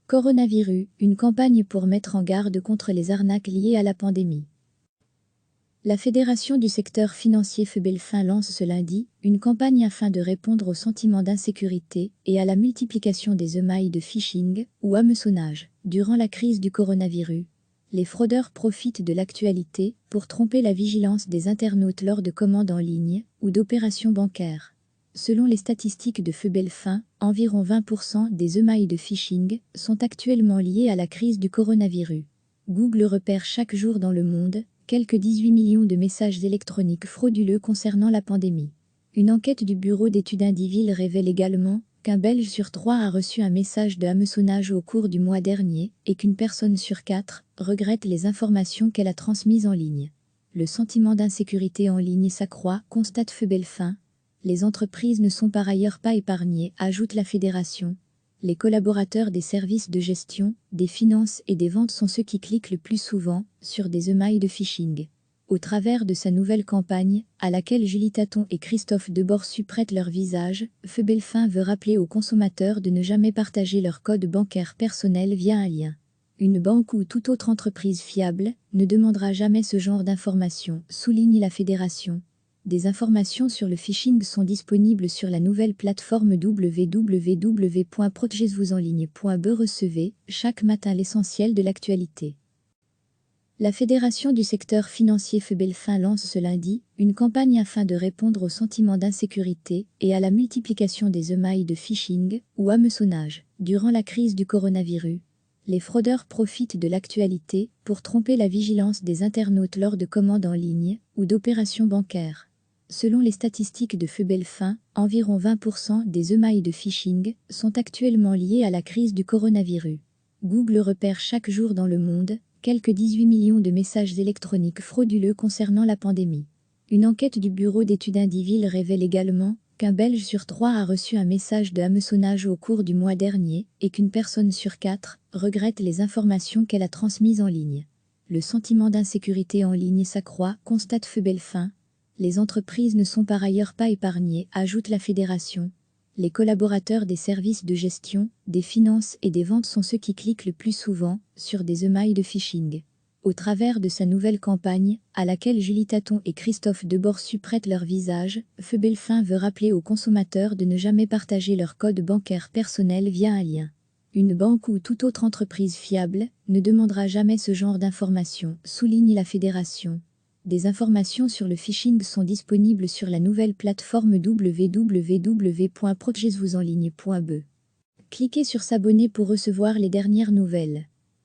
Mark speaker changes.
Speaker 1: Coronavirus, une campagne pour mettre en garde contre les arnaques liées à la pandémie. La Fédération du secteur financier FEBELFIN lance ce lundi une campagne afin de répondre au sentiment d'insécurité et à la multiplication des emails de phishing ou hameçonnage durant la crise du coronavirus. Les fraudeurs profitent de l'actualité pour tromper la vigilance des internautes lors de commandes en ligne ou d'opérations bancaires. Selon les statistiques de FEBELFIN, environ 20% des emails de phishing sont actuellement liés à la crise du coronavirus. Google repère chaque jour dans le monde quelques 18 millions de messages électroniques frauduleux concernant la pandémie. Une enquête du bureau d'études Indivil révèle également qu'un Belge sur 3 a reçu un message de hameçonnage au cours du mois dernier et qu'une personne sur 4 regrette les informations qu'elle a transmises en ligne. Le sentiment d'insécurité en ligne s'accroît, constate FEBELFIN. Les entreprises ne sont par ailleurs pas épargnées, ajoute la fédération. Les collaborateurs des services de gestion, des finances et des ventes sont ceux qui cliquent le plus souvent sur des emails de phishing. Au travers de sa nouvelle campagne, à laquelle Julie Taton et Christophe Deborsu prêtent leur visage, FEBELFIN veut rappeler aux consommateurs de ne jamais partager leur code bancaire personnel via un lien. Une banque ou toute autre entreprise fiable ne demandera jamais ce genre d'informations, souligne la fédération. Des informations sur le phishing sont disponibles sur la nouvelle plateforme www.protegesvousenligne.be. Recevez chaque matin l'essentiel de l'actualité. La Fédération du secteur financier FEBELFIN lance ce lundi une campagne afin de répondre au sentiment d'insécurité et à la multiplication des emails de phishing ou hameçonnage durant la crise du coronavirus. Les fraudeurs profitent de l'actualité pour tromper la vigilance des internautes lors de commandes en ligne ou d'opérations bancaires. Selon les statistiques de FEBELFIN, environ 20% des emails de phishing sont actuellement liés à la crise du coronavirus. Google repère chaque jour dans le monde quelques 18 millions de messages électroniques frauduleux concernant la pandémie. Une enquête du bureau d'études Indivil révèle également qu'un Belge sur 3 a reçu un message de hameçonnage au cours du mois dernier et qu'une personne sur 4 regrette les informations qu'elle a transmises en ligne. Le sentiment d'insécurité en ligne s'accroît, constate FEBELFIN. Les entreprises ne sont par ailleurs pas épargnées, ajoute la fédération. Les collaborateurs des services de gestion, des finances et des ventes sont ceux qui cliquent le plus souvent sur des emails de phishing. Au travers de sa nouvelle campagne, à laquelle Julie Taton et Christophe Deborsu prêtent leur visage, FEBELFIN veut rappeler aux consommateurs de ne jamais partager leur code bancaire personnel via un lien. Une banque ou toute autre entreprise fiable ne demandera jamais ce genre d'informations, souligne la fédération. Des informations sur le phishing sont disponibles sur la nouvelle plateforme www.protegesvousenligne.be. Cliquez sur s'abonner pour recevoir les dernières nouvelles.